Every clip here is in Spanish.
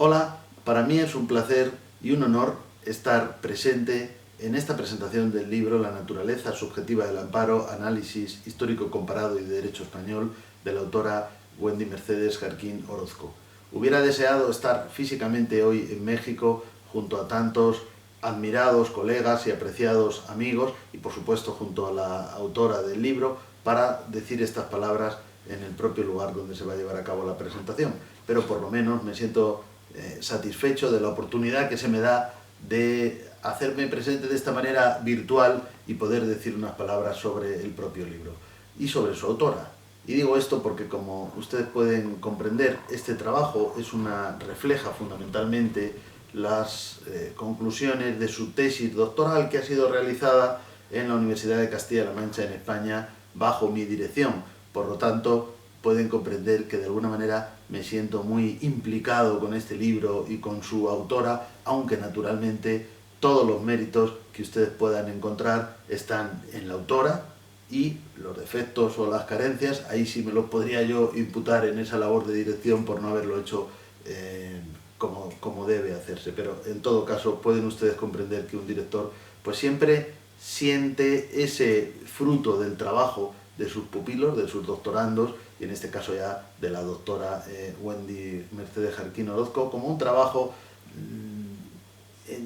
Hola, para mí es un placer y un honor estar presente en esta presentación del libro La naturaleza subjetiva del amparo, análisis histórico comparado y de derecho español, de la autora Wendy Mercedes Jarquín Orozco. Hubiera deseado estar físicamente hoy en México junto a tantos admirados colegas y apreciados amigos y por supuesto junto a la autora del libro para decir estas palabras en el propio lugar donde se va a llevar a cabo la presentación, pero por lo menos me siento satisfecho de la oportunidad que se me da de hacerme presente de esta manera virtual y poder decir unas palabras sobre el propio libro y sobre su autora. Y digo esto porque, como ustedes pueden comprender, este trabajo refleja fundamentalmente las conclusiones de su tesis doctoral que ha sido realizada en la Universidad de Castilla-La Mancha en España bajo mi dirección. Por lo tanto, pueden comprender que de alguna manera me siento muy implicado con este libro y con su autora, aunque naturalmente todos los méritos que ustedes puedan encontrar están en la autora y los defectos o las carencias, ahí sí me los podría yo imputar en esa labor de dirección por no haberlo hecho como debe hacerse. Pero en todo caso pueden ustedes comprender que un director pues siempre siente ese fruto del trabajo de sus pupilos, de sus doctorandos, y en este caso ya de la doctora Wendy Mercedes Jarquín Orozco, como un trabajo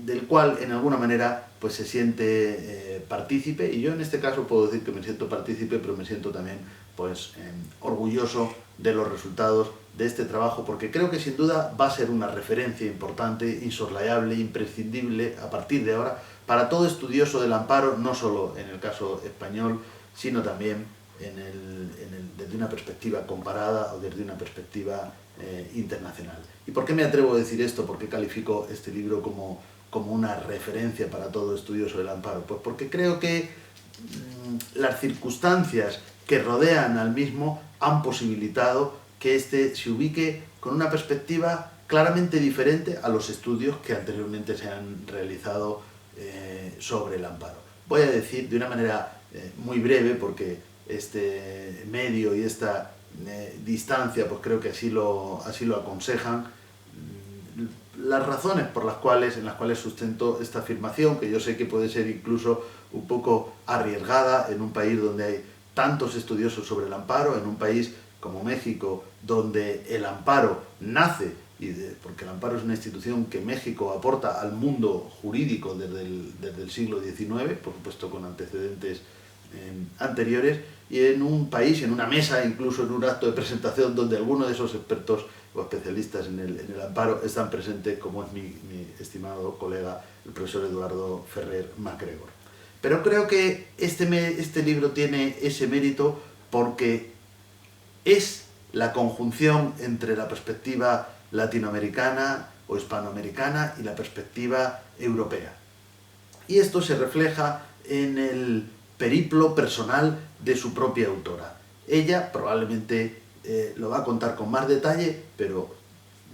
del cual en alguna manera pues se siente partícipe, y yo en este caso puedo decir que me siento partícipe, pero me siento también pues orgulloso de los resultados de este trabajo, porque creo que sin duda va a ser una referencia importante, insoslayable, imprescindible a partir de ahora para todo estudioso del amparo, no solo en el caso español, sino también desde una perspectiva comparada o desde una perspectiva internacional. ¿Y por qué me atrevo a decir esto? ¿Por qué califico este libro como una referencia para todo estudioso del amparo? Pues porque creo que las circunstancias que rodean al mismo han posibilitado que éste se ubique con una perspectiva claramente diferente a los estudios que anteriormente se han realizado sobre el amparo. Voy a decir de una manera muy breve, porque este medio y esta distancia pues creo que así lo aconsejan, las razones en las cuales sustento esta afirmación, que yo sé que puede ser incluso un poco arriesgada en un país donde hay tantos estudiosos sobre el amparo, en un país como México, donde el amparo nace, porque el amparo es una institución que México aporta al mundo jurídico desde el siglo XIX, por supuesto con antecedentes anteriores, y en un país, en una mesa, incluso en un acto de presentación donde algunos de esos expertos o especialistas en el amparo están presentes, como es mi estimado colega, el profesor Eduardo Ferrer MacGregor. Pero creo que este libro tiene ese mérito porque es la conjunción entre la perspectiva latinoamericana o hispanoamericana y la perspectiva europea. Y esto se refleja en el periplo personal de su propia autora. Ella probablemente lo va a contar con más detalle, pero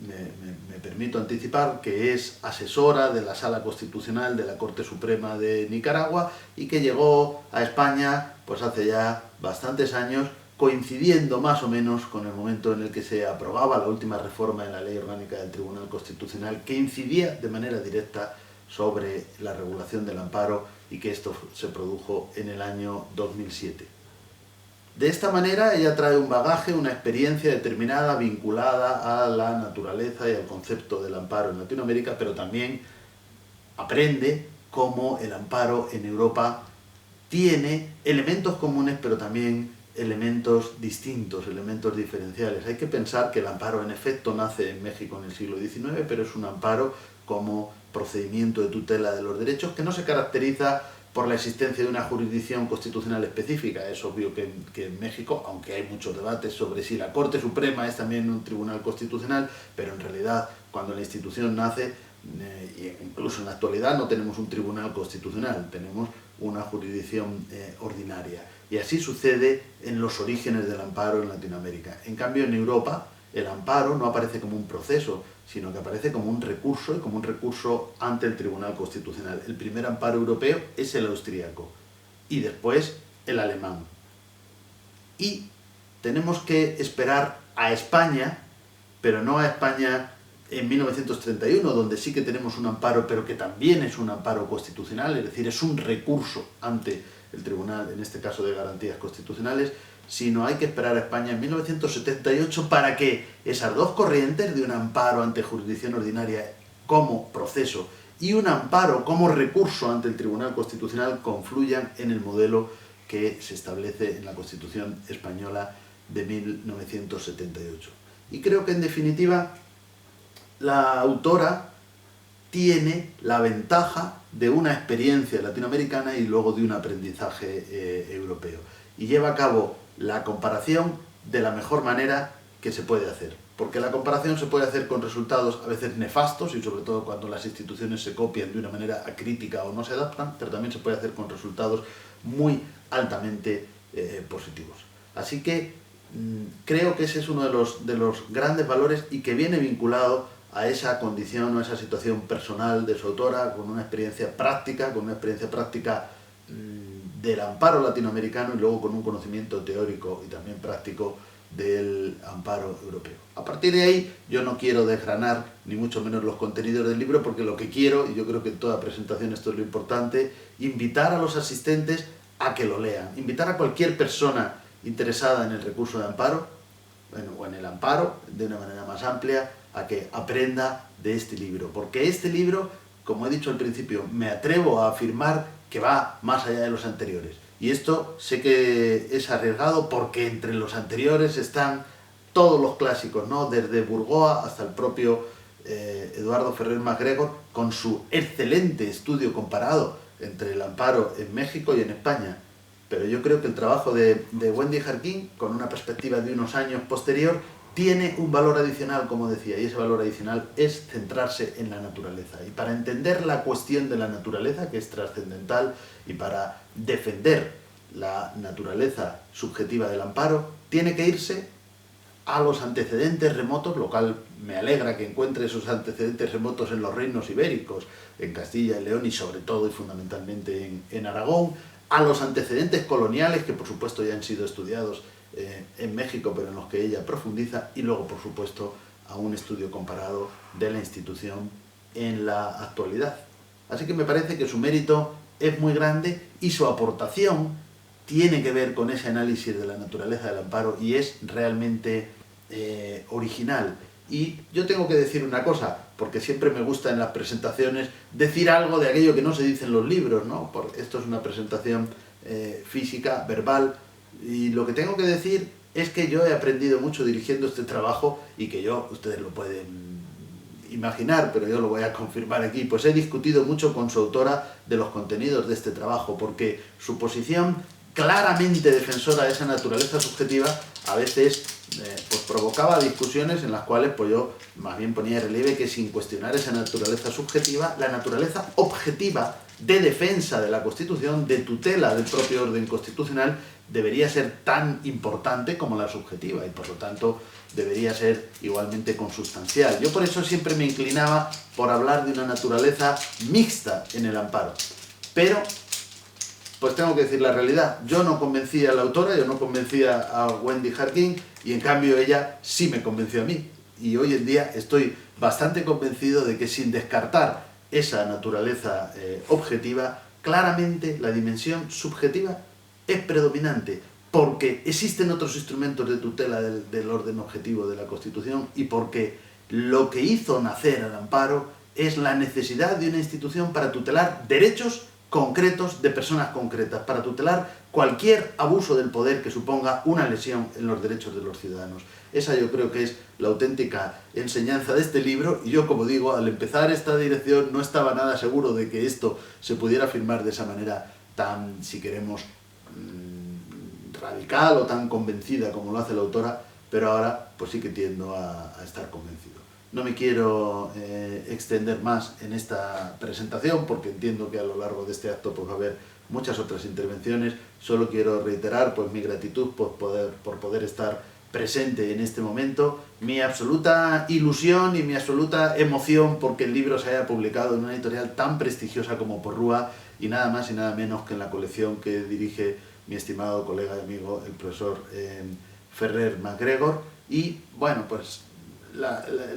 me permito anticipar que es asesora de la Sala Constitucional de la Corte Suprema de Nicaragua y que llegó a España pues hace ya bastantes años, coincidiendo más o menos con el momento en el que se aprobaba la última reforma en la Ley Orgánica del Tribunal Constitucional, que incidía de manera directa sobre la regulación del amparo, y que esto se produjo en el año 2007. De esta manera ella trae un bagaje, una experiencia determinada vinculada a la naturaleza y al concepto del amparo en Latinoamérica, pero también aprende cómo el amparo en Europa tiene elementos comunes, pero también elementos distintos, elementos diferenciales. Hay que pensar que el amparo en efecto nace en México en el siglo XIX, pero es un amparo como procedimiento de tutela de los derechos que no se caracteriza por la existencia de una jurisdicción constitucional específica. Es obvio que en México, aunque hay muchos debates sobre si la Corte Suprema es también un tribunal constitucional, pero en realidad cuando la institución nace, incluso en la actualidad, no tenemos un tribunal constitucional, tenemos una jurisdicción ordinaria. Y así sucede en los orígenes del amparo en Latinoamérica. En cambio, en Europa, el amparo no aparece como un proceso, sino que aparece como un recurso, y como un recurso ante el Tribunal Constitucional. El primer amparo europeo es el austríaco, y después el alemán. Y tenemos que esperar a España, pero no a España en 1931, donde sí que tenemos un amparo, pero que también es un amparo constitucional, es decir, es un recurso ante el Tribunal, en este caso de Garantías Constitucionales, sino hay que esperar a España en 1978 para que esas dos corrientes, de un amparo ante jurisdicción ordinaria como proceso y un amparo como recurso ante el Tribunal Constitucional, confluyan en el modelo que se establece en la Constitución española de 1978. Y creo que, en definitiva, la autora tiene la ventaja de una experiencia latinoamericana y luego de un aprendizaje europeo. Y lleva a cabo la comparación de la mejor manera que se puede hacer. Porque la comparación se puede hacer con resultados a veces nefastos, y sobre todo cuando las instituciones se copian de una manera acrítica o no se adaptan, pero también se puede hacer con resultados muy altamente positivos. Así que creo que ese es uno de los grandes valores y que viene vinculado a esa condición o a esa situación personal de su autora, con una experiencia práctica, del amparo latinoamericano y luego con un conocimiento teórico y también práctico del amparo europeo. A partir de ahí, yo no quiero desgranar ni mucho menos los contenidos del libro, porque lo que quiero, y yo creo que en toda presentación esto es lo importante, invitar a los asistentes a que lo lean, invitar a cualquier persona interesada en el recurso de amparo, o en el amparo de una manera más amplia, a que aprenda de este libro, porque este libro, como he dicho al principio, me atrevo a afirmar que va más allá de los anteriores. Y esto sé que es arriesgado porque entre los anteriores están todos los clásicos, ¿no? Desde Burgoa hasta el propio Eduardo Ferrer MacGregor, con su excelente estudio comparado entre el amparo en México y en España. Pero yo creo que el trabajo de Wendy Jarquín, con una perspectiva de unos años posterior, tiene un valor adicional, como decía, y ese valor adicional es centrarse en la naturaleza. Y para entender la cuestión de la naturaleza, que es trascendental, y para defender la naturaleza subjetiva del amparo, tiene que irse a los antecedentes remotos, lo cual me alegra que encuentre esos antecedentes remotos en los reinos ibéricos, en Castilla y León y sobre todo y fundamentalmente en Aragón, a los antecedentes coloniales, que por supuesto ya han sido estudiados en México, pero en los que ella profundiza, y luego, por supuesto, a un estudio comparado de la institución en la actualidad. Así que me parece que su mérito es muy grande y su aportación tiene que ver con ese análisis de la naturaleza del amparo y es realmente original. Y yo tengo que decir una cosa, porque siempre me gusta en las presentaciones decir algo de aquello que no se dice en los libros, ¿no? Porque esto es una presentación física, verbal, y lo que tengo que decir es que yo he aprendido mucho dirigiendo este trabajo y que yo, ustedes lo pueden imaginar, pero yo lo voy a confirmar aquí, pues he discutido mucho con su autora de los contenidos de este trabajo, porque su posición claramente defensora de esa naturaleza subjetiva a veces pues provocaba discusiones en las cuales pues yo más bien ponía en relieve que, sin cuestionar esa naturaleza subjetiva, la naturaleza objetiva de defensa de la Constitución, de tutela del propio orden constitucional, debería ser tan importante como la subjetiva y por lo tanto debería ser igualmente consustancial. Yo por eso siempre me inclinaba por hablar de una naturaleza mixta en el amparo. Pero, pues tengo que decir la realidad, yo no convencía a la autora, yo no convencía a Wendy Jarquín, y en cambio ella sí me convenció a mí. Y hoy en día estoy bastante convencido de que, sin descartar esa naturaleza objetiva, claramente la dimensión subjetiva es predominante, porque existen otros instrumentos de tutela del orden objetivo de la Constitución y porque lo que hizo nacer al amparo es la necesidad de una institución para tutelar derechos concretos de personas concretas, para tutelar cualquier abuso del poder que suponga una lesión en los derechos de los ciudadanos. Esa yo creo que es la auténtica enseñanza de este libro, y yo, como digo, al empezar esta dirección no estaba nada seguro de que esto se pudiera firmar de esa manera tan, si queremos, radical o tan convencida como lo hace la autora, pero ahora pues sí que tiendo a estar convencido. No me quiero extender más en esta presentación porque entiendo que a lo largo de este acto pues va a haber muchas otras intervenciones. Solo quiero reiterar pues mi gratitud por poder estar presente en este momento, mi absoluta ilusión y mi absoluta emoción porque el libro se haya publicado en una editorial tan prestigiosa como Porrúa, y nada más y nada menos que en la colección que dirige mi estimado colega y amigo, el profesor Ferrer MacGregor. Y bueno, pues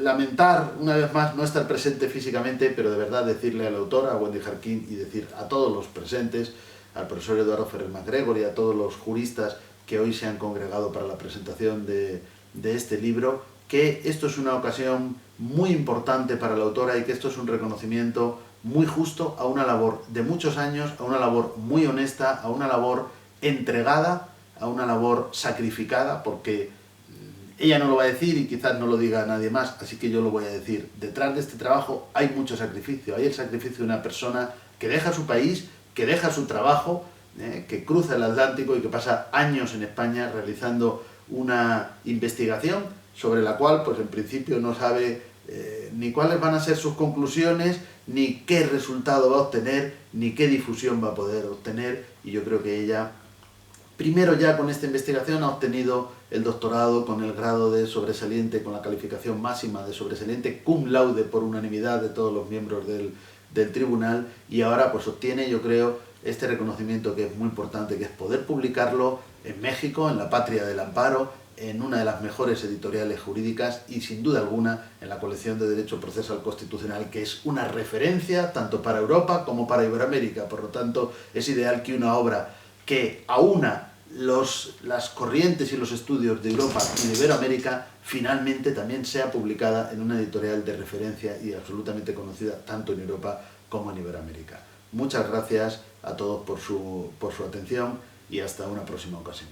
lamentar una vez más no estar presente físicamente, pero de verdad decirle a la autora, a Wendy Harkin, y decir a todos los presentes, al profesor Eduardo Ferrer MacGregor y a todos los juristas que hoy se han congregado para la presentación de este libro, que esto es una ocasión muy importante para la autora y que esto es un reconocimiento muy justo a una labor de muchos años, a una labor muy honesta, a una labor entregada, a una labor sacrificada, porque ella no lo va a decir y quizás no lo diga nadie más, así que yo lo voy a decir. Detrás de este trabajo hay mucho sacrificio, hay el sacrificio de una persona que deja su país, que deja su trabajo, que cruza el Atlántico y que pasa años en España realizando una investigación sobre la cual, pues en principio no sabe ni cuáles van a ser sus conclusiones, ni qué resultado va a obtener, ni qué difusión va a poder obtener, y yo creo que ella, primero ya con esta investigación, ha obtenido el doctorado con el grado de sobresaliente, con la calificación máxima de sobresaliente, cum laude por unanimidad de todos los miembros del tribunal, y ahora pues obtiene, yo creo, este reconocimiento que es muy importante, que es poder publicarlo en México, en la patria del amparo, en una de las mejores editoriales jurídicas y sin duda alguna en la colección de Derecho Procesal Constitucional, que es una referencia tanto para Europa como para Iberoamérica. Por lo tanto, es ideal que una obra que aúna las corrientes y los estudios de Europa y de Iberoamérica finalmente también sea publicada en una editorial de referencia y absolutamente conocida tanto en Europa como en Iberoamérica. Muchas gracias a todos por su atención y hasta una próxima ocasión.